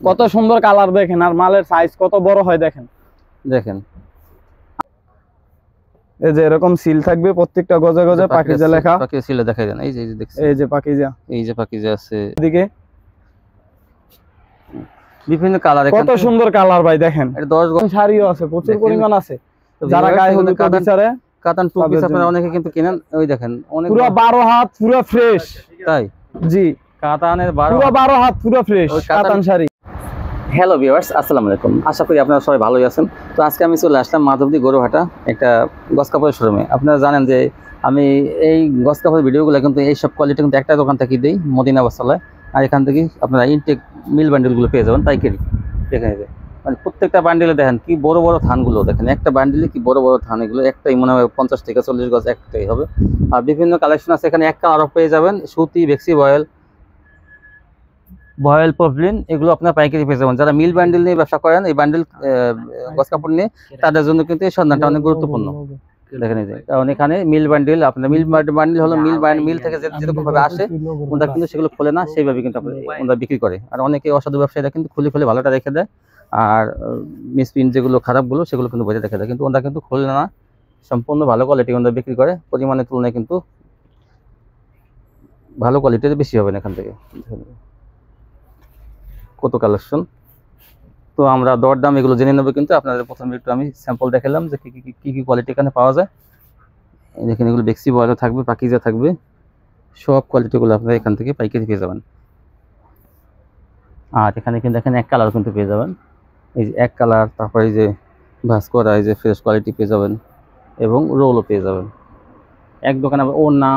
কত সুন্দর কালার দেখেন, আর মালের সাইজ কত বড় হয় দেখেন। দেখেন এই যে এরকম সিল থাকবে প্রত্যেকটা গজে গজে পাকিজা লেখা। পাকিজা সিলে দেখাই দেন, এই যে দেখছেন, এই যে পাকিজা, এই যে পাকিজা আছে এদিকে বিভিন্ন কালার। কত সুন্দর কালার ভাই দেখেন। এটা 10 গজ শাড়িও আছে, প্রচুর পরিমাণ আছে। যারা গায়ে হলুদ বিচারে কাতান টু পিস আপনারা অনেকে কিন্তু কিনেন। ওই দেখেন অনেক পুরো 12 হাত পুরো ফ্রেশ। তাই জি, কাতানের পুরো 12 হাত পুরো ফ্রেশ কাতান শাড়ি। হ্যালো ভিউয়ার্স, আসসালামু আলাইকুম। আশা করি আপনারা সবাই ভালোই আছেন। তো আজকে আমি চলে আসলাম মাধবদী গরুহাটা একটা গস কাপড়ের শোরুমে। আপনারা জানেন যে আমি এই গস কাপড়ের ভিডিওগুলো কিন্তু এই সব কোয়ালিটি কিন্তু একটা দোকান থেকে দিই, মদিনা বস্ত্রালয়। আর এখান থেকে আপনারা ইনটেক মিল বান্ডেলগুলো পেয়ে যাবেন পাইকারি। দেখেন যে মানে প্রত্যেকটা বান্ডেলে দেখেন কি বড় বড় থানগুলো দেখেন, একটা বান্ডেলে কি বড় বড় থান, এগুলো একটাই মনে হয় 50 থেকে 40 গজ একটাই হবে। আর বিভিন্ন কালেকশন আছে এখানে, এক কালারও পেয়ে যাবেন, সুতি, বেক্সি বয়েল, বয়েল পভলিন, এগুলো আপনার পাইকারি পেয়ে যাবেন। যারা মিল বান্ডেল নিয়ে ব্যবসা করেন, এই বান্ডেল গস কাপড় নিয়ে, তাদের জন্য কিন্তু এই সন্ধানটা অনেক গুরুত্বপূর্ণ। দেখেন এই যে, কারণ এখানে মিল বান্ডেল, আপনার মিল বান্ডেল হলো মিল থেকে যেরকম ভাবে আসে ওনারা কিন্তু সেগুলো খোলে না, সেইভাবে কিন্তু ওনারা বিক্রি করে। আর অনেকে অসাধু ব্যবসায়ীরা কিন্তু খুলে খুলে ভালোটা রেখে দেয়, আর মিসপ্রিন্ট যেগুলো খারাপগুলো সেগুলো কিন্তু বইতে রেখে দেয়, কিন্তু ওনারা কিন্তু খোলে না, সম্পূর্ণ ভালো কোয়ালিটি ওনারা বিক্রি করে। পরিমাণের তুলনায় কিন্তু ভালো কোয়ালিটির বেশি হবে না এখান থেকে। কত কালেকশন, তো আমরা দরদাম এগুলো জেনে নেবো। কিন্তু আপনাদের প্রথমে একটু আমি স্যাম্পল দেখালাম যে কি কোয়ালিটি এখানে পাওয়া যায়। দেখেন এগুলো বেক্সি বয়েলও থাকবে, পাকিজা থাকবে, সব কোয়ালিটিগুলো আপনারা এখান থেকে পাইকারি পেয়ে যাবেন। আর এখানে কিন্তু দেখেন এক কালার কিন্তু পেয়ে যাবেন, এই যে এক কালার, তারপরে এই যে ভাঁজ করা, এই যে ফ্রেশ কোয়ালিটি পেয়ে যাবেন, এবং রোলও পেয়ে যাবেন। এক দোকানে ওড়না,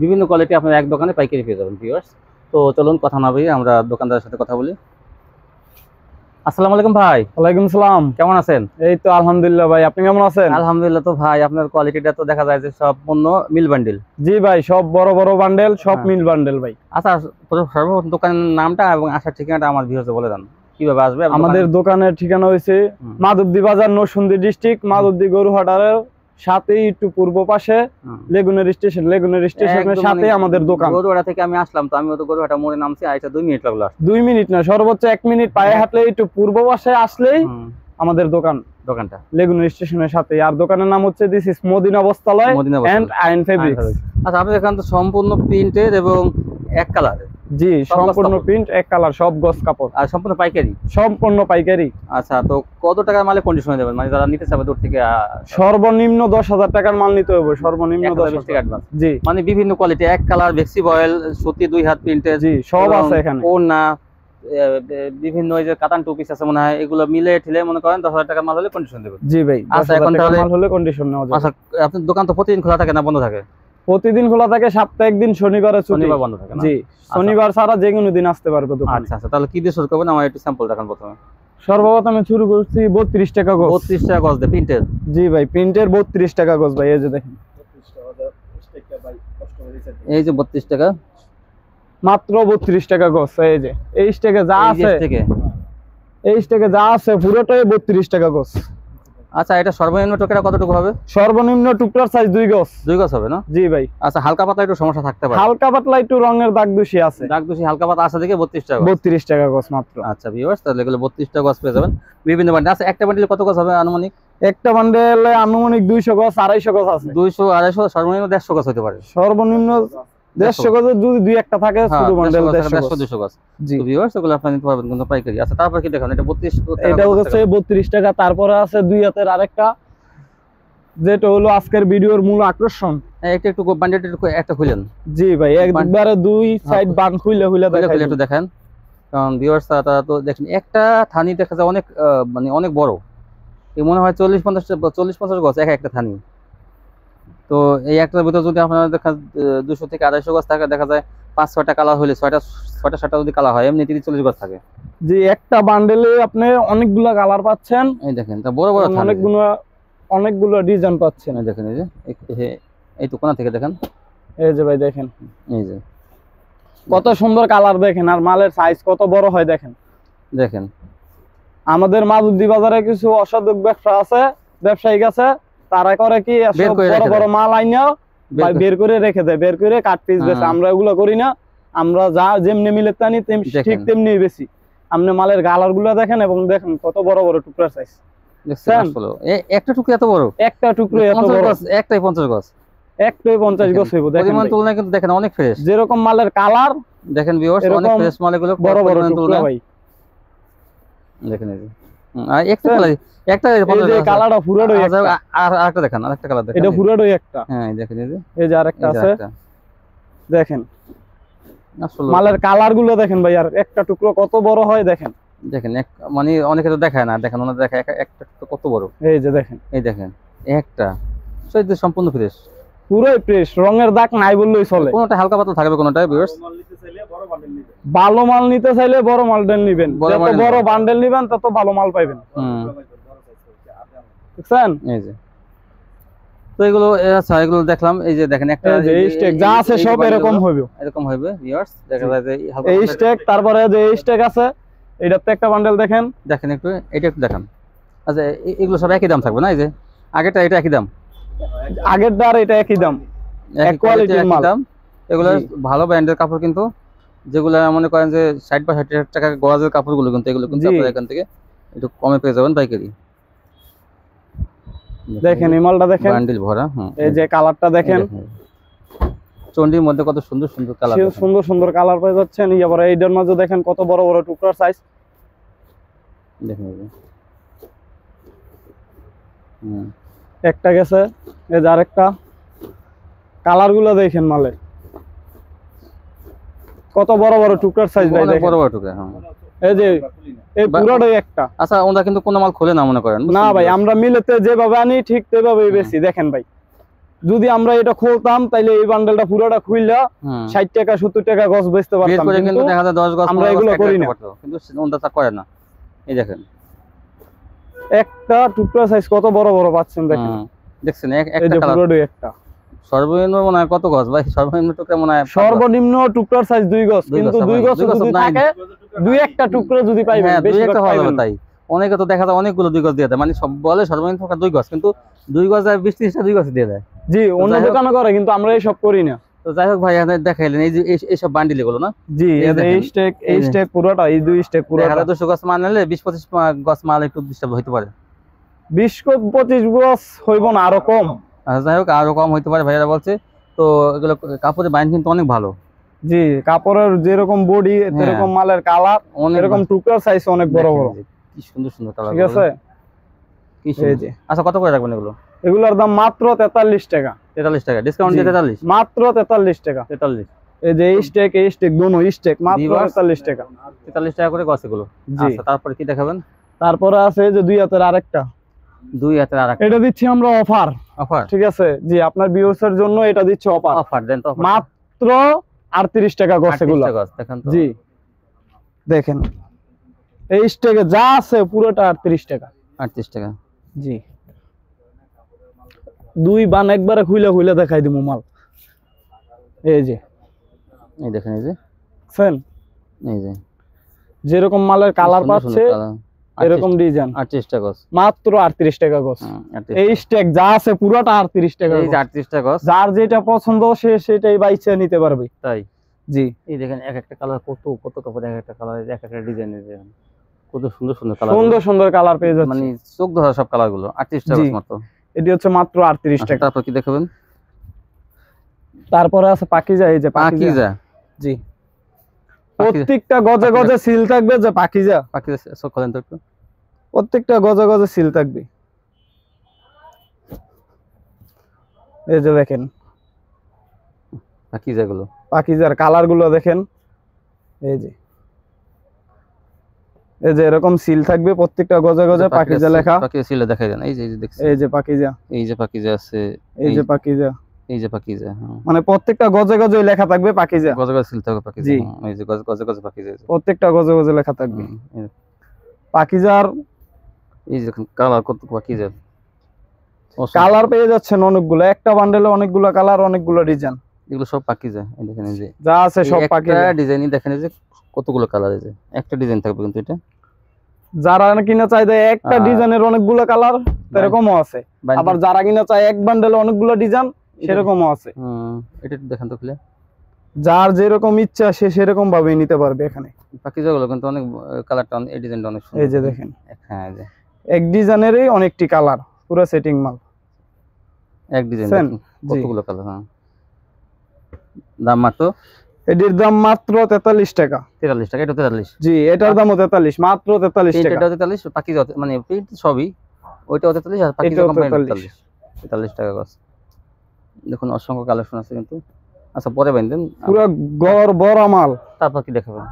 বিভিন্ন কোয়ালিটি আপনারা এক দোকানে পাইকারি পেয়ে যাবেন ভিউয়ার্স। তো চলুন কথা না বলি, আমরা দোকানদারের সাথে কথা বলি। আসসালামু আলাইকুম ভাই। ওয়ালাইকুম সালাম, কেমন আছেন? এই তো আলহামদুলিল্লাহ ভাই, আপনি কেমন আছেন? আলহামদুলিল্লাহ। তো ভাই আপনার কোয়ালিটিটা তো দেখা যায় যে সব পণ্য মিল বান্ডেল। জি ভাই, সব বড় বড় বান্ডেল, সব মিল বান্ডেল ভাই। আচ্ছা, সর্বপ্রথম দোকানের নামটা এবং আসার ঠিকানাটা আমার ভিউয়ারদের বলে দেন, কিভাবে আসবে? আমাদের দোকানের ঠিকানা হয়েছে মাধবদী বাজার, নরসিংদী ডিস্ট্রিক্ট, মাধবদী গরুহাটার সাথেই একটু পূর্ব পাশে লেগুনের স্টেশনের সাথে আমাদের দোকান। গরুহাটা থেকে আমি আসলাম, তো আমিও তো গরুহাটা মোড়ে নামছি, আইসা 2 মিনিট লাগলো। 2 মিনিট না, সর্বোচ্চ 1 মিনিট পায়ে হাঁটলে একটু পূর্ব পাশে আসলেই আমাদের দোকানটা লেগুনের স্টেশনের সাথে। আর দোকানের নাম হচ্ছে this is Madina Bastralaya and Ayon fabrics. আচ্ছা, আপনাদের এখানে তো সম্পূর্ণ প্রিন্টের এবং এক কালারের। জি, সম্পূর্ণ প্রিন্ট, এক কালার, সব গস কাপড়, আর সম্পূর্ণ পাইকারি। সম্পূর্ণ পাইকারি। আচ্ছা, তো কত টাকার মালে কন্ডিশনে দেবেন, মানে যারা নিতে চাবে দূর থেকে? সর্বনিম্ন 10,000 টাকার মাল নিতে হবে, সর্বনিম্ন 10,000 টাকা অ্যাডভান্স। জি, মানে বিভিন্ন কোয়ালিটি, এক কালার, বেক্সি বয়েল, সুতি 2 হাত প্রিন্টের, জি সব আছে এখানে। ওড়না, বিভিন্ন ওই যে কাতান টু পিস আছে মনে হয়, এগুলো মিলে ঠিলে মনে করেন 10,000 টাকার মাল হলে কন্ডিশন দেবেন। জি ভাই, আচ্ছা, এখন তাহলে মাল হলে কন্ডিশন নেওয়া যাবে। আচ্ছা, আপনার দোকান তো প্রতিদিন খোলা থাকে না বন্ধ থাকে? প্রতিদিন খোলা থাকে, সপ্তাহে একদিন শনিবারে ছুটি, শনিবার বন্ধ থাকে না? জি, শনিবার ছাড়া যে কোনো দিন আসতে পারবে দোকানে। আচ্ছা আচ্ছা, তাহলে কি দিয়ে শুরু করবেন, আমার একটু স্যাম্পল দেখান প্রথমে। সর্বপ্রথম আমি শুরু করছি 32 টাকা গজ। 32 টাকা গজ দেয় প্রিন্টের? জি ভাই, প্রিন্টের 32 টাকা গজ ভাই। এই যে দেখেন, এই যে 32 টাকা, মাত্র 32 টাকা গজ। এই যে এই স্টেকে যা আছে, এই স্টেকে যা আছে পুরোটাই 32 টাকা গজ। আচ্ছা, এটা সর্বনিম্ন টুকরা কতটুকু হবে? সর্বনিম্ন টুকরার সাইজ 2 গজ। 2 গজ হবে না? জি ভাই। আচ্ছা, হালকা পাতলা একটু সমস্যা থাকতে পারে, হালকা পাতলা একটু রঙের দাগ দোষী আছে, দাগ দোষী হালকা পাতলা আছে দেখে 32 টাকা। 32 টাকা গজ মাত্র। আচ্ছা ভিউয়ার্স, তাহলে এগুলো 32 টাকা গজ পেয়ে যাবেন বিভিন্ন বান্ডেল। আচ্ছা, একটা বান্ডেলে কত গজ হবে আনুমানিক? একটা বান্ডেলে আনুমানিক 200 গজ, 250 গজ আছে। 200, 250, সর্বনিম্ন 150 গজ হতে পারে। সর্বনিম্ন 150 গজের যদি 2-1টা থাকে, শুধু বান্ডেল 150-200 গজ। জি ভিউয়ার্স, এগুলো আপনি নিতে পারবেন কিন্তু পাইকারি। আচ্ছা, তারপর কি দেখেন? এটা 32 টাকা, এটা হচ্ছে 32 টাকা। তারপরে আছে 2 হাতের আরেকটা, যেটা হলো আজকের ভিডিওর মূল আকর্ষণ। একটু বান্ডেলটা একটা খুলেন। জি ভাই, একবারে 2 সাইড বান খুলে একটু দেখেন, কারণ ভিউয়ার্স তারা তো দেখেন একটা থানি দেখা যায় অনেক মানে অনেক বড়, এই মনে হয় 40-50 গজ একটা থানি। তো এই একটার ভিতরে যদি আপনারা দেখা 200 থেকে 250 গজ থাকে, দেখা যায় 5-6টা কালার হলে 6টা যদি কালার হয়, এমনি 30-40 গজ থাকে। জি, একটা বান্ডেলে আপনি অনেকগুলা কালার পাচ্ছেন। এই দেখেন, তা বড় বড় অনেকগুলো ডিজাইন পাচ্ছেন। এই দেখেন, এই যে এই তো কোণা থেকে দেখেন, এই যে ভাই দেখেন, এই যে কত সুন্দর কালার দেখেন, আর মালের সাইজ কত বড় হয় দেখেন। দেখেন আমাদের মাধবদী বাজারে কিছু অসাধু ব্যবসা আছে, ব্যবসায়িক আছে, তারা করে কি বড় বড় মাল আইনা বের করে রেখে দেয়, বের করে কাট পিস বেচে। আমরা এগুলো করি না, আমরা যা যেমনি মিলে টানি ঠিক তেমনি বেশি। আপনি মালের কালার গুলো দেখেন এবং দেখেন কত বড় বড় টুকরা সাইজ দেখছেন আসলে একটা টুকরো এত বড়, একটা টুকরো এত বড়, একটাই 50 গজ, একটাই 50 গজ হইব। দেখেন পরিমাণ তুলনায় কিন্তু দেখেন অনেক ফ্রেশ, যেরকম মালের কালার দেখেন ভিউয়ার্স অনেক ফ্রেশ মাল এগুলো, বড় বড় টুকরা ভাই দেখেন এই যে আর একটা কালার, একটা এই যে কালারটা পুরোটাই একটা, আর আরেকটা দেখেন, আরেকটা কালার দেখেন, এটা পুরোটাই একটা। হ্যাঁ দেখেন এই যে আরেকটা আছে দেখেন, আসলে মালের কালার গুলো দেখেন ভাই, আর একটা টুকরো কত বড় হয় দেখেন, দেখেন মানে অনেকে তো দেখায় না, দেখেন ওনারা দেখায় একটা তো কত বড়, এই যে দেখেন, এই দেখেন একটা সৈদ সম্পূর্ণ ফ্রেশ, পুরোই ফ্রেশ, রঙের দাগ নাই বললেই চলে, কোনটা হালকা পাতলা থাকবে কোনটা ভিউয়ার্স। ভালো মাল নিতে চাইলে বড় মালটা নেবেন, যত বড় বান্ডেল নেবেন তত ভালো মাল পাইবেন। বুঝছেন? এই যে তো এগুলো আচ্ছা এগুলো দেখলাম, এই যে দেখেন একটা এই স্টেক যা আছে সব এরকম হবে, এরকম হবে ভিউয়ার্স, দেখা যায় যে এই স্টেক, তারপরে যে এই স্টেক আছে এটাতে একটা বান্ডেল দেখেন, দেখেন একটু এটা একটু দেখান। আচ্ছা এগুলো সব একই দাম থাকবে না? এই যে আগেরটা এটা একই দাম, আগেরটা আর এটা একই দাম, এক কোয়ালিটির মাল। এগুলো ভালো ব্র্যান্ডের কাপড়, কিন্তু যেগুলো মনে করেন যে 60 বা 60 টাকা গজের কাপড়গুলো, কিন্তু এগুলো কিন্তু আপনারা এখান থেকে একটু কমে পেয়ে যাবেন পাইকারি। দেখেন এই মালটা দেখেন, বান্ডিল ভরা, এই যে কালারটা দেখেন, চন্ডির মধ্যে কত সুন্দর সুন্দর কালার, সুন্দর সুন্দর কালার পেয়ে যাচ্ছেন। আবার এইটার মাঝে দেখেন কত বড় বড় টুকরার সাইজ দেখেন, একটা গেছে, এই যে আরেকটা, কালার গুলো দেখেন মালের কত বড় বড় টুকরার সাইজ ভাই, দেখেন বড় বড় টুকরা। এই যে এই পুরোটাই একটা। আচ্ছা ওরা কিন্তু কোনো মাল খোলে না মনে করেন, না ভাই, আমরা মিলেতে যেভাবে আনি ঠিক সেভাবেই বেশি। দেখেন ভাই, যদি আমরা এটা খুলতাম তাইলে এই বান্ডেলটা পুরোটা খুইলা 60 টাকা 70 টাকা গজ বেচতে পারতাম, কিন্তু দেখা যায় 10 গজ আমরা এগুলো করি না, কিন্তু ওরা তা করে না। এই দেখেন একটা টুকরা সাইজ কত বড় বড় পাচ্ছেন, দেখেন দেখছেন একটা কালার, পুরোটাই একটা। সর্বনিম্ন মনে হয় কত গজ ভাই? সর্বনিম্ন টুকরা মনে হয় সর্বনিম্ন টুকরার সাইজ 2 গজ, কিন্তু 2 গজ যদি থাকে দুই একটা টুকরা যদি পাইবেন, বেশি একটা পাইবেন তাই। অনেকে তো দেখা যায় অনেকগুলো 2 গজ দিয়ে দেয়, মানে সব বলে সর্বনিম্ন টুকরা 2 গজ, কিন্তু 2 গজ আর 20-30টা 2 গজ দিয়ে দেয়। জি, অন্য দোকানে করে, কিন্তু আমরা এইসব করি না। তো যাই হোক ভাই, আপনি দেখাইলেন এই যে এইসব বান্ডিল এগুলো না? জি, এই স্টেক পুরোটা, এই 2 স্টেক পুরোটা 200 গজ মাল নিলে 20-25 গজ মাল একটু ডিস্টার্ব হইতে পারে, 20-25 গজ হইব না, আরো কম। যাই হোক আরো কম হইতে পারে ভাইরা বলছে। তো এগুলো কাপড়ের বাইন কিন্তু অনেক ভালো। জি, কাপড়ের যেরকম বডি এরকম মালের কালার, এরকম টুকরার সাইজ অনেক বড় বড়, কি সুন্দর সুন্দর কালার। ঠিক আছে, এই যে আচ্ছা কত করে রাখবেন এগুলো? এগুলোর দাম মাত্র 43 টাকা। 43 টাকা ডিসকাউন্ট দিয়ে 43, মাত্র 43 টাকা। 43। এই যে এই স্টেক দোনো স্টেক মাত্র 43 টাকা। 43 টাকা করে গছ এগুলো। আচ্ছা তারপরে কি দেখাবেন? তারপরে আছে যে 2 হাতের আরেকটা, 2 হাতের আরেকটা, এটা দিচ্ছি আমরা অফার। অফার, ঠিক আছে জি, আপনার ভিউয়ার্সের জন্য এটা দিচ্ছি অফার। অফার দেন তো, মাত্র 38 টাকা গছ এগুলো। দেখেন তো, জি দেখেন এই স্টেকে যা আছে পুরোটা 38 টাকা। 38 টাকা। জি, 2 বান একবারে খুলে দেখাই দিমু মাল। এই যে এই দেখেন, এই যে ফেন, এই যে যেরকম মালের কালার পাচ্ছে এরকম ডিজাইন। 38 টাকা গছ, মাত্র 38 টাকা গছ। এই স্টেক যা আছে পুরোটা 38 টাকা। এই যে 38 টাকা গছ, যার যেটা পছন্দ সে সেটাই বাইছে নিতে পারবে। তাই জি, এই দেখেন এক একটা কালার, কত কাপড়, এক একটা কালার, এক একটা ডিজাইনের, দেখেন কত সুন্দর সুন্দর কালার, সুন্দর সুন্দর কালার পেয়ে যাচ্ছে, মানে চোখ ধরা সব কালার গুলো। 38 টাকা মাত্র। এটি হচ্ছে মাত্র 38 টাকা। তারপর কি দেখাবেন? তারপরে আছে পাকিজা। এই যে পাকিজা, জি প্রত্যেকটা গজে গজে সিল থাকবে, যে পাকিজা সব খোলেন তো একটু, প্রত্যেকটা গজে গজে সিল থাকবে। এই যে দেখেন পাকিজা গুলো, পাকিজার কালার গুলো দেখেন। এই যে এরকম সিল থাকবে প্রত্যেকটা গজে গজে পাকিজা লেখা। পাকিজা সিলে দেখাই দেন। এই যে দেখছেন, এই যে পাকিজা, এই যে পাকিজা আছে, এই যে পাকিজা, এই যে পাকিজা, মানে প্রত্যেকটা গজে গজে লেখা থাকবে পাকিজা, গজে গজে সিল থাকবে পাকিজা। এই যে গজে গজে পাকিজা, প্রত্যেকটা গজে গজে লেখা থাকবে পাকিজার। এই যে কালার কত পাকিজা, কালার পেয়ে যাচ্ছেন অনেকগুলো, একটা বান্ডেলে অনেকগুলো কালার, অনেকগুলো ডিজাইন, এগুলো সব পাকিজা। এই দেখেন, এই যে যা আছে সব পাকিজা ডিজাইনই দেখেন, এই যে কতগুলো কালার, এই যে একটা ডিজাইন থাকবে, কিন্তু এটা যারা কিনা চাই একটা ডিজাইনের অনেকগুলো কালার এরকমও আছে, আবার যারা কিনা চায় এক বান্ডেলে অনেকগুলো ডিজাইন সেরকমও আছে। এটা দেখেন তো খুলে, যার যেরকম ইচ্ছা সে সেরকম ভাবে নিতে পারবে এখানে। পাকিজা গুলো কিন্তু অনেক কালারটা এই ডিজাইনটা অনেক সুন্দর। এই যে দেখেন, হ্যাঁ এই যে এক ডিজাইনেরই অনেকটি কালার, পুরো সেটিং মাল। এক ডিজাইন কতগুলো কালার। হ্যাঁ, দাম মাত্র, এটির দাম মাত্র 43 টাকা। 43 টাকা, এটা 43। জি, এটার দামও 43, মাত্র 43 টাকা। এটা 43, পাকিজা মানে প্রিন্ট সবই, ওইটাও 43 আর পাকিজা কোম্পানি 43। 43 টাকা গস। দেখুন অসংখ্য কালেকশন আছে কিন্তু। আচ্ছা পরে বাইন্ধেন পুরো গড় বড় মাল। তারপর কি দেখাবেন?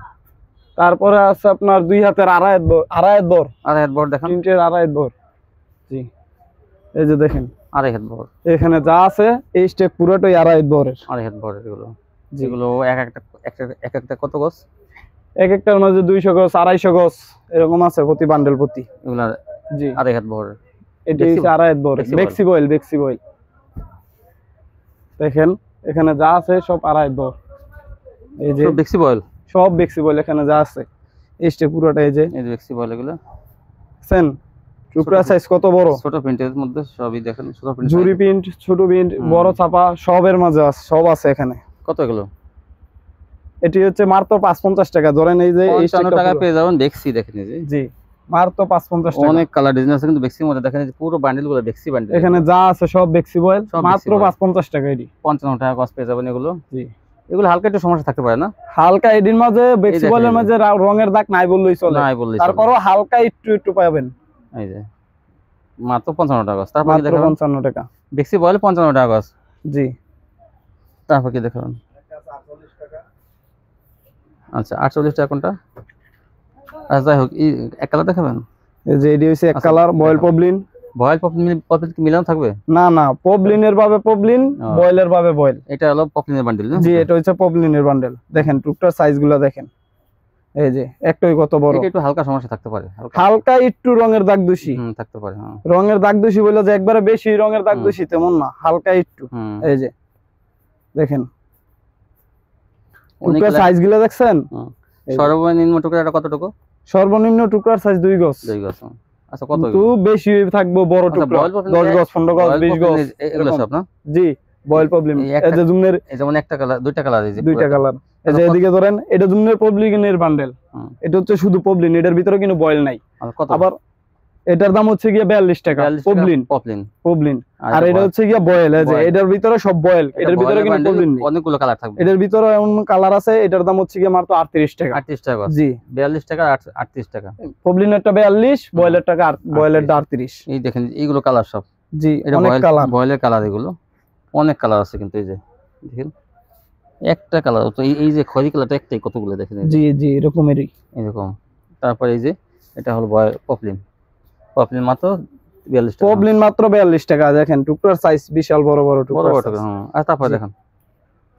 তারপরে আছে আপনার 2 হাতের আড়াইয়ের বর। আড়াই বড় দেখান। প্রিন্টের আড়াইয়ের বর। জি, এই যে দেখেন আড়াই হাত বড়। এখানে যা আছে এই স্টেপ পুরোটাই আড়াইয়ের বরের। আড়াই হাত বড় এগুলো। যেগুলো এক একটা কত গস? এক একটার মধ্যে 200 গজ, 250 গজ এরকম আছে প্রতি বান্ডেল প্রতি। এগুলা জি, আড়াই হাত বড়। এটি হচ্ছে আড়াইয়ের বর, বেক্সি বয়েল। দেখেন এখানে যা আছে সব আড়াইয়ের বর। এই যে বেক্সি বয়েল, সব বেক্সি বয়েল এখানে যা আছে এই স্টেপ পুরোটা। এই যে বেক্সি বয়েল এগুলো দেখছেন, টুকরা সাইজ কত বড়। ছোট প্রিন্টের মধ্যে সবই দেখেন, ছোট প্রিন্ট, জুরি প্রিন্ট, ছোট প্রিন্ট, বড় ছাপা সবের মাঝে আছে, সব আছে এখানে। কত এগুলো? এটি হচ্ছে মাত্র 550 টাকা। ধরেন এই যে 55 টাকা পেয়ে যাবেন বেক্সি। দেখেন এই যে, জি মাত্র 550 টাকা। অনেক কালার ডিজাইন আছে কিন্তু বেক্সির মধ্যে। দেখেন এই যে পুরো বান্ডেলগুলো বেক্সি বান্ডেল, এখানে যা আছে সব বেক্সি বয়েল, মাত্র 550 টাকা। এটি 55 টাকা গস পেয়ে যাবেন এগুলো। জি, এগুলো হালকা একটু সমস্যা থাকতে পারে না? হালকা এডির মাঝে বেক্সি বয়েলের মাঝে রঙের দাগ নাই বললেই চলে, তারপরও হালকা একটু পাবেন। এই যে মাত্র 55 টাকা গস। তারপর মাত্র 55 টাকা বেক্সি বয়েল 55 টাকা গস। জি, তারপর কি দেখাবেন? আচ্ছা 48 টাকা কোনটা? আচ্ছা যাই হোক, এক কালার দেখাবেন। এই যে এটি হচ্ছে এক কালার বয়েল পবলিন। বয়েল পপলিন কি মিলানো থাকবে? না, পবলিনের ভাবে পবলিন, বয়েলের ভাবে বয়েল। এটা হলো পপলিনের বান্ডেল না? জি, এটা হচ্ছে পবলিনের বান্ডেল। দেখেন টুকটার সাইজগুলো দেখেন, এই যে একটাই কত বড়। এটা একটু হালকা সমস্যা থাকতে পারে, হালকা একটু রঙের দাগ দোষী থাকতে পারে। হ্যাঁ, রঙের দাগ দোষী বলে যে একবারে বেশি রঙের দাগ দোষী তেমন না, হালকা একটু। এই যে দেখেন টুকটার সাইজগুলো দেখছেন। সর্বনিম্ন টুকরাটা কতটুকু? সর্বনিম্ন টুকরার সাইজ 2 গজ। 2 গজ। আচ্ছা কত? তো বেশি থাকবে বড় টুকরা, 10 গজ, 15 গজ, 20 গজ এগুলো সব না? জি, বয়েল পবলিন। এই যে জুমনের, এই যেমন একটা কালার, দুইটা কালার, এই যে দুইটা কালার। এই যে এদিকে ধরেন এটা জুমনের পবলিনের বান্ডেল। এটা হচ্ছে শুধু পবলিন, এটার ভিতরে কিন্তু বয়েল নাই। আবার এটার দাম হচ্ছে গিয়ে 42 টাকা পবলিন। আর এটা হচ্ছে গিয়ে বয়েল। এই যে এটার ভিতরে সব বয়েল, এটার ভিতরে কিন্তু পবলিন নেই। অনেকগুলো কালার থাকবে, এটার ভিতরে এমন কালার আছে। এটার দাম হচ্ছে গিয়ে মাত্র 38 টাকা। 38 টাকা। জি, 42 টাকা 38 টাকা। পবলিনেরটা 42, বয়েলের টাকা বয়েলেরটা 38। এই দেখেন এইগুলো কালার সব। জি, অনেক কালার, বয়েলের কালার। এগুলো অনেক কালার আছে কিন্তু। এই যে দেখেন একটা কালার তো, এই যে খয়েরি কালারটা একটাই, কতগুলো দেখেন। জি এরকমেরই, এরকম। তারপর এই যে এটা হলো পপলিন মাত্র 42 টাকা। পবলিন মাত্র 42 টাকা। দেখেন টুকটার সাইজ বিশাল বড় বড় টুকরা। আর তারপর দেখেন,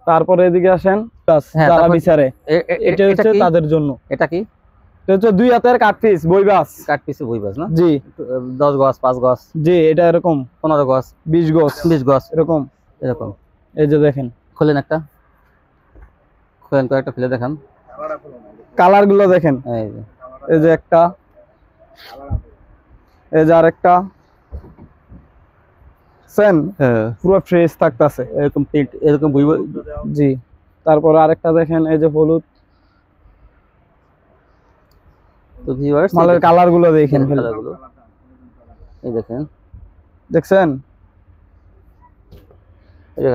তারপরে এদিকে আসেন, যারা বিচারে এটা হচ্ছে তাদের জন্য। এটা কি? এটা হচ্ছে 2 হাতের কাট পিস বই বাস না? জি, 10 গজ, 5 গজ। জি, এটা এরকম 15 গজ, 20 গজ এরকম। এই যে দেখেন, খুলেন কয়েকটা খুলে দেখান, কালার গুলো দেখেন। এই যে একটা, এই যে আরেকটা, সেন পুরো ফ্রেশ থাকতেছে এরকম প্রিন্ট, এরকম জি। তারপর আরেকটা দেখেন, এই যে হলুদ। তো ভিউয়ার্স মালের কালার গুলো দেখেন, এই দেখেন, দেখছেন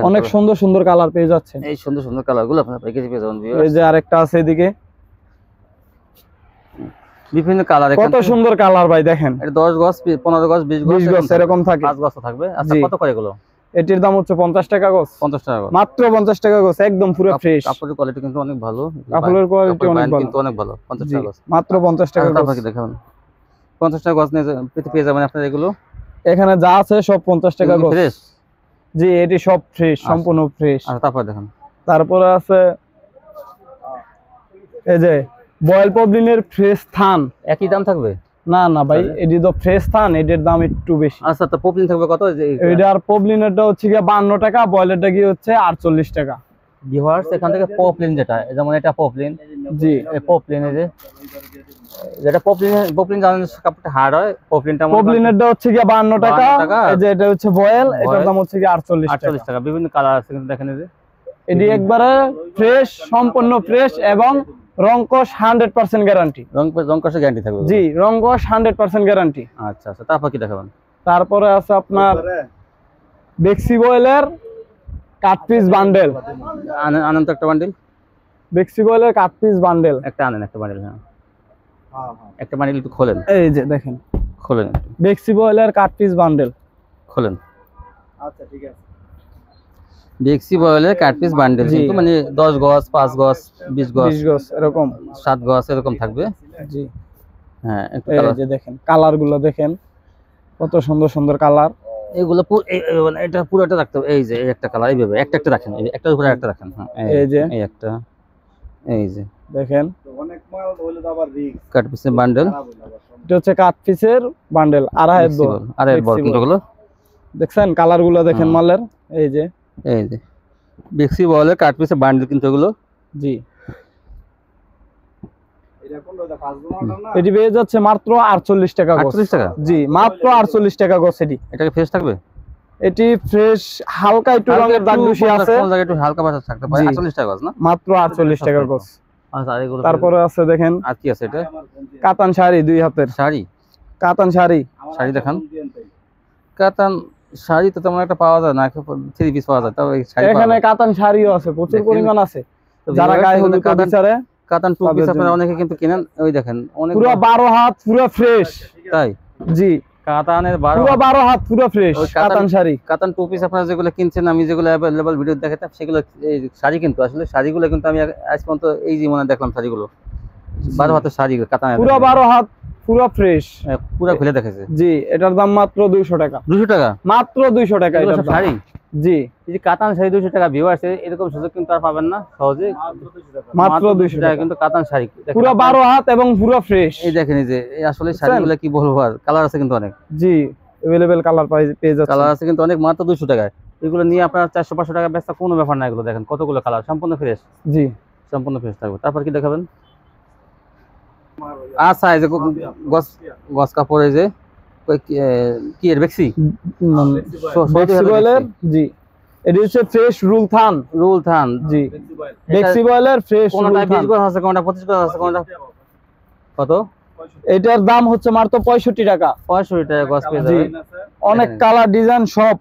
অনেক সুন্দর সুন্দর কালার পেয়ে যাচ্ছেন। এই সুন্দর সুন্দর কালার গুলো আপনারা প্যাকেজে পেয়ে যাবেন ভিউয়ার্স। এই যে আরেকটা আছে এদিকে, বিভিন্ন কালার, কত সুন্দর কালার ভাই দেখেন। এটা 10 গজ, 15 গজ, 20 গজ এরকম থাকে, 5 গজ থাকবে। আচ্ছা কত করে এগুলো? এটির দাম হচ্ছে 50 টাকা গজ। 50 টাকা গজ, মাত্র 50 টাকা গজ, একদম পুরো ফ্রেশ। কাপড়ের কোয়ালিটি কিন্তু অনেক ভালো, কাপড়ের কোয়ালিটি অনেক ভালো, কিন্তু অনেক ভালো। 50 টাকা গজ, মাত্র 50 টাকা গজ। আপনাকে দেখাবেন 50 টাকা গজ নিয়ে পেয়ে যাবেন আপনারা এগুলো। এখানে যা আছে সব 50 টাকা গজ। ফ্রেশ? জি, এটি সব ফ্রেশ, সম্পূর্ণ ফ্রেশ। আর তারপর দেখেন, তারপরে আছে এই যে বয়েল পবলিনের ফ্রেশ থান। একই দাম থাকবে? না ভাই, এটি তো ফ্রেশ থান, এটির দাম একটু বেশি। আচ্ছা, তো পপলিন থাকবে কত? এটার পবলিনেরটা হচ্ছে গিয়ে 52 টাকা, বয়েলেরটা কি হচ্ছে 48 টাকা। ভিউয়ার্স এখান থেকে পপলিন, যেমন এটা পপলিন। জি, এই পপলিন, এই যে যেটা পপলিন জানেন কাপড়টা হার্ড হয়। পপলিনেরটা হচ্ছে গিয়ে 52 টাকা। এই যে এটা হচ্ছে বয়েল, এটার দাম হচ্ছে গিয়ে 48 টাকা। বিভিন্ন কালার আছে কিন্তু দেখেন, এই যে এটি একবারে ফ্রেশ, সম্পূর্ণ ফ্রেশ এবং রং কস 100% গ্যারান্টি। রং কষে গ্যারান্টি থাকবে? জি, রং কস 100% গ্যারান্টি। আচ্ছা আচ্ছা, তারপর কি দেখাবেন? তারপরে আছে আপনার বেক্সি বয়েলের কাট পিস বান্ডেল। আনেন তো একটা বান্ডিল। বেক্সি বয়েলের কাট পিস বান্ডেল একটা আনেন, একটা বান্ডিল। হ্যাঁ, একটা বান্ডিল একটু খোলেন। এই যে দেখেন, খোলেন বেক্সি বয়েলের কাট পিস বান্ডেল খোলেন। আচ্ছা ঠিক আছে। বেক্সি বয়েলের কাট পিস বান্ডেল, কিন্তু মানে 10 গজ, 5 গজ, 20 গজ, 20 গজ এরকম, 7 গজ এরকম থাকবে। জি হ্যাঁ, একটু এই যে দেখেন কালার গুলো দেখেন, কত সুন্দর সুন্দর কালার। এগুলো মানে এটা পুরোটা রাখতে হবে। এই যে এই একটা কালার, এইভাবে একটা একটা রাখেন, একটার উপরে একটা রাখেন। হ্যাঁ, এই যে এই একটা, এই যে দেখেন অনেক মাল হইলে তো আবার রিস্ক। কাট পিসের বান্ডেল। এটা হচ্ছে কাট পিসের বান্ডেল, আড়াইয়ের দর। আড়াইয়ের বড় কোনগুলো দেখছেন কালার গুলো দেখেন মালের। এই যে বেক্সি বয়েলের কাট পিসের বান্ডেল কিন্তু এগুলো। জি, এটা কোন রোজা 5 নম্বরটা না? এটি পেয়ে যাচ্ছে মাত্র 48 টাকা গজ। 48 টাকা? জি, মাত্র 48 টাকা গজ। এটাকে ফ্রেশ থাকবে? এটি ফ্রেশ, হালকা একটু রঙের দাগ দূষি আছে, কোন জায়গায় একটু হালকা বাতাস থাকতে পারে। 48 টাকা গজ না? মাত্র 48 টাকা গজ। আচ্ছা, আর এগুলো তারপরে আছে দেখেন আর কি আছে? এটা কাতান শাড়ি, 2 হাতের শাড়ি। কাতান শাড়ি। শাড়ি দেখান। কাতান শাড়ি তো তেমন একটা পাওয়া যায় না, 3 পিস পাওয়া যায়। তাও এই শাড়ি এখানে কাতান শাড়িও আছে, প্রচুর পরিমাণ আছে। যারা গায়ে হলুদ বিচারে কাতান 2 পিস আপনারা অনেকে কিন্তু কিনেন। ওই দেখেন অনেক পুরো 12 হাত পুরো ফ্রেশ। তাই? জি, কাতানের পুরো 12 হাত পুরো ফ্রেশ কাতান শাড়ি। কাতান 2 পিস আপনারা যেগুলো কিনছেন, আমি যেগুলো अवेलेबल ভিডিও দেখাতাম সেগুলো এই শাড়ি, কিন্তু আসলে শাড়িগুলো কিন্তু আমি আজ পর্যন্ত এই যে মনে দেখলাম শাড়িগুলো 12 হাতের শাড়ি কাতান, পুরো 12 হাত পুরো ফ্রেশ, পুরো খুলে দেখেছে। জি, এটার দাম মাত্র 200 টাকা। 200 টাকা? মাত্র 200 টাকা এটার দাম। শাড়ি? জি, এই যে কাতান শাড়ি 200 টাকা। ভিউয়ার্স, এরকম সুযোগ কিন্তু আর পাবেন না সহজে। মাত্র 200 টাকা কিন্তু কাতান শাড়ি পুরো 12 হাত এবং পুরো ফ্রেশ। এই দেখেন, এই যে আসলে শাড়িগুলো কি বলবো, আর কালার আছে কিন্তু অনেক। জি, अवेलेबल কালার পেয়ে যাচ্ছে। কালার আছে কিন্তু অনেক, মাত্র 200 টাকায়। এগুলো নিয়ে আপনার 400-500 টাকা বেচা কোনো ব্যাপার না। এগুলো দেখেন কতগুলো কালার, সম্পূর্ণ ফ্রেশ। জি, সম্পূর্ণ ফ্রেশ থাকবে। তারপর কি দেখাবেন? আচ্ছা, এই যে গস কাপড়, এই যে কি এর বেক্সি বয়েলের। জি, এটি হচ্ছে ফ্রেশ রুল থান। জি, বেক্সি বয়েলের ফ্রেশ। কোনটা 20 গজ আছে, কোনটা 25 গজ আছে, কোনটা কত? এটার দাম হচ্ছে মাত্র 65 টাকা। 65 টাকা গজ পেয়ে যাবেন। অনেক কালার ডিজাইন সব,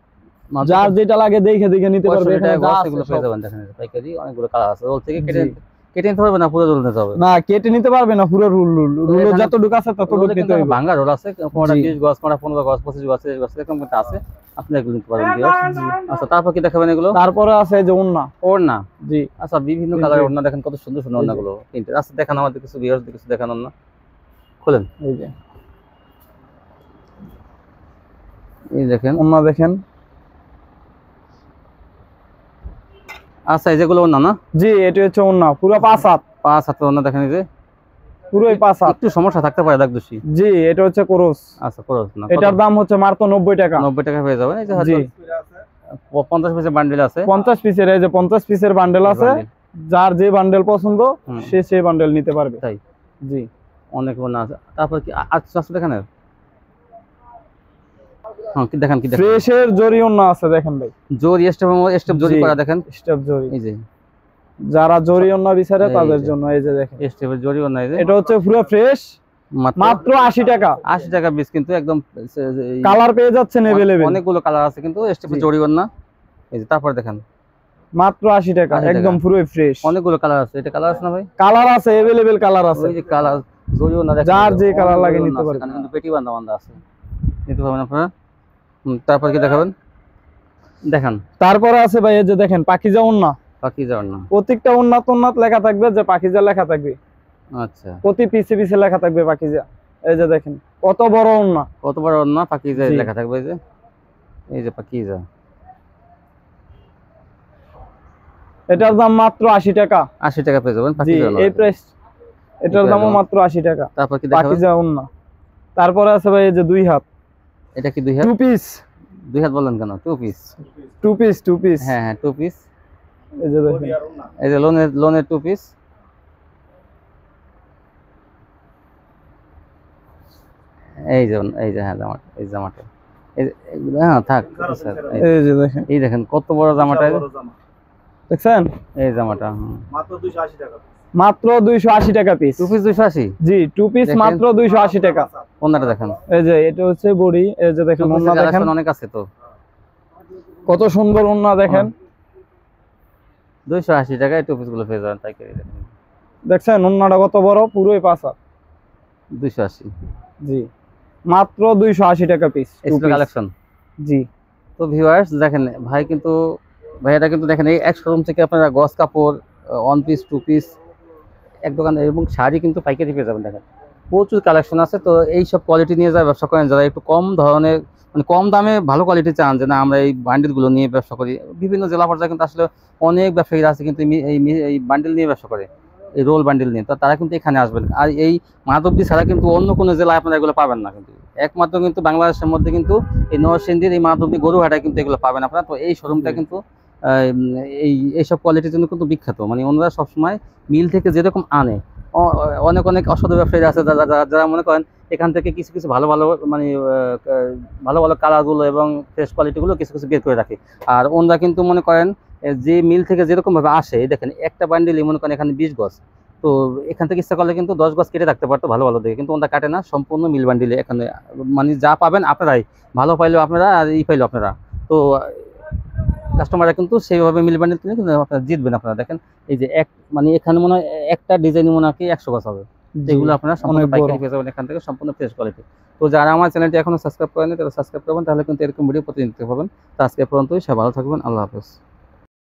যার যেটা লাগে দেখে দেখে নিতে পারবে। এখানে যা আছে এগুলো পেয়ে যাবেন। দেখেন পাইকারি অনেকগুলো কালার আছে। ওর থেকে কেটে নিতে পারবে না, পুরো রোল নিতে হবে? না, কেটে নিতে পারবে না, পুরো রুল যতটুকু আছে ততটুকু নিতে হবে। ভাঙা রোল আছে, কোনটা 20 গজ, কোনটা 15 গজ, 25 গজ, 30 গজ এরকম কিন্তু আছে। আপনি এগুলো নিতে পারবেন। আচ্ছা, তারপর কি দেখাবেন এগুলো? তারপরে আছে যে ওড়না। জি, আচ্ছা, বিভিন্ন কালারের ওড়না দেখেন, কত সুন্দর সুন্দর ওড়নাগুলো। তিনটে আচ্ছা, দেখান আমাদের কিছু ভিউয়ারদের কিছু দেখান ওড়না। খুলেন। এই যে এই দেখেন ওড়না দেখেন। আচ্ছা, এই যেগুলো ওড়না না? জি, এটা হচ্ছে ওড়না, পুরো 5 হাত। 5 হাতের ওড়না দেখেন। এই যে পুরোই 5 হাত। একটু সমস্যা থাকতে পারে, দাগ দোষী। জি, এটা হচ্ছে ক্রস। আচ্ছা, ক্রস না? এটার দাম হচ্ছে মাত্র 90 টাকা। 90 টাকা পেয়ে যাবেন। এই যে জি, 50 পিসের বান্ডেল আছে। 50 পিসের, এই যে 50 পিসের বান্ডেল আছে। যার যে বান্ডেল পছন্দ সে সেই বান্ডেল নিতে পারবে। তাই? জি, অনেক ওড়না আছে। তারপর কি আচ্ছা দেখেন, হ্যাঁ, কি দেখেন, কি দেখেন ফ্রেশের জরি ওড়না আছে দেখেন ভাই। জরি স্টেপ জরি করা দেখেন, স্টেপ জরি। এই যে যারা জরি ওড়না বিচারে তাদের জন্য এই যে দেখেন স্টেপের জরি ওড়না। এই যে এটা হচ্ছে পুরো ফ্রেশ, মাত্র 80 টাকা। 80 টাকা পিস, কিন্তু একদম কালার পেয়ে যাচ্ছেন अवेलेबल। অনেকগুলো কালার আছে কিন্তু স্টেপের জরি ওড়না। এই যে তারপর দেখেন, মাত্র 80 টাকা, একদম পুরো ফ্রেশ। অনেকগুলো কালার আছে। এটা কালার আছে না ভাই? কালার আছে, अवेलेबल কালার আছে। ওই যে কালার জরি ওড়না দেখেন, যার যে কালার লাগে নিতে পারবেন। এখানে কিন্তু পেটি বান্ধা আছে, নিতে পারবেন আপনারা। তারপর কি দেখাবেন? দেখান। তারপরে আছে ভাই, এই যে দেখেন পাকিজা ওড়না। পাকিজা ওড়না, প্রত্যেকটা ওড়নাত লেখা থাকবে যে পাকিজা লেখা থাকবে। আচ্ছা, প্রতি পিছে পিছে লেখা থাকবে পাকিজা। এই যে দেখেন কত বড় ওড়না, কত বড় ওড়না, পাকিজা লেখা থাকবে। এই যে পাকিজা, এটার দাম মাত্র 80 টাকা। 80 টাকা পেয়ে যাবেন জি, পাকিজা ওড়না। এই প্রাইস, এটার দামও মাত্র 80 টাকা। তারপর কি দেখাবেন? পাকিজা ওড়না। তারপরে আছে ভাই এই যে 2 হাত। এটা কি 2 হাত? 2 পিস। 2 হাত বললেন কেন? 2 পিস। 2 পিস। হ্যাঁ হ্যাঁ, 2 পিস। এই যে দেখেন, এই যে লোনের 2 পিস। এই যে হ্যাঁ, জামাটা, এই জামাটা, হ্যাঁ থাক স্যার। এই যে দেখেন, এই দেখেন কত বড় জামাটা, দেখছেন? এই জামাটা মাত্র 280 টাকা। মাত্র 280 টাকা পিস। 2 পিস 280? জি 2 পিস দেখেন। মাত্র 280 টাকা। ওন্নাটা দেখেন, এই যে এটা হচ্ছে বডি, এই যে দেখেন ওন্না দেখেন অনেক আছে তো, কত সুন্দর ওন্না দেখেন। 280 টাকায় 2 পিস গুলো পেয়ে যাবেন তাই করে দেখেন। দেখছেন ওন্নাটা কত বড়, পুরোই পাঁচা। 280 জি মাত্র 280 টাকা পিস এক্সট্রা কালেকশন। জি তো ভিউয়ার্স দেখেন ভাই কিন্তু ভাইয়াটা কিন্তু দেখেন এই এক শোরুম থেকে আপনারা গস কাপড়, 1 পিস 2 পিস এক দোকানে এবং শাড়ি কিন্তু পাইকারি পেয়ে যাবেন। দেখেন প্রচুর কালেকশন আছে। তো এই সব কোয়ালিটি নিয়ে যারা ব্যবসা করেন, যারা একটু কম ধরনের মানে কম দামে ভালো কোয়ালিটি চান, যে না আমরা এই বান্ডিলগুলো নিয়ে ব্যবসা করি, বিভিন্ন জেলা পর্যায়ে কিন্তু আসলে অনেক ব্যবসায়ীরা আছে কিন্তু এই বান্ডিল নিয়ে ব্যবসা করে, এই রোল বান্ডিল নিয়ে। তো তারা কিন্তু এখানে আসবেন। আর এই মাধবদী ছাড়া কিন্তু অন্য কোনো জেলায় আপনারা এগুলো পাবেন না, কিন্তু একমাত্র কিন্তু বাংলাদেশের মধ্যে কিন্তু এই নরসিংদীর এই মাধবদী গরুহাটায় কিন্তু এগুলো পাবেন আপনারা। তো এই শোরুমটা কিন্তু এইসব কোয়ালিটির জন্য কিন্তু বিখ্যাত। মানে ওনারা সবসময় মিল থেকে যেরকম আনে, অনেক অনেক অসাধু ব্যবসায়ীরা আছে যারা মনে করেন এখান থেকে কিছু কিছু ভালো ভালো মানে ভালো ভালো কালারগুলো এবং ফ্রেশ কোয়ালিটিগুলো কিছু কিছু বের করে রাখে। আর ওনারা কিন্তু মনে করেন যে মিল থেকে যেরকম ভাবে আসে, দেখেন একটা বান্ডিলই মনে করেন এখানে 20 গজ, তো এখান থেকে ইচ্ছা করলে কিন্তু 10 গজ কেটে রাখতে পারতো ভালো ভালো দেখে, কিন্তু ওনারা কাটে না, সম্পূর্ণ মিল বান্ডিলে এখানে মানে যা পাবেন আপনারাই, ভালো পাইলেও আপনারা আর পাইলেও আপনারা। তো কাস্টমাররা কিন্তু সেইভাবে মিল বান্ডিল কিনে কিন্তু আপনারা জিতবেন। আপনারা দেখেন এই যে মানে এখানে মনে হয় একটা ডিজাইন মনে হয় 100 গজ হবে, এগুলো আপনারা সম্পূর্ণ পাইকারি পেয়ে যাবেন এখান থেকে, সম্পূর্ণ ফ্রেশ কোয়ালিটি। তো যারা আমার চ্যানেলটি এখনো সাবস্ক্রাইব করেনি তারা সাবস্ক্রাইব করবেন, তাহলে কিন্তু এরকম ভিডিও প্রতিদিন দেখতে পাবেন। তো আজকে পর্যন্তই, সবাই ভালো থাকবেন, আল্লাহ হাফেজ।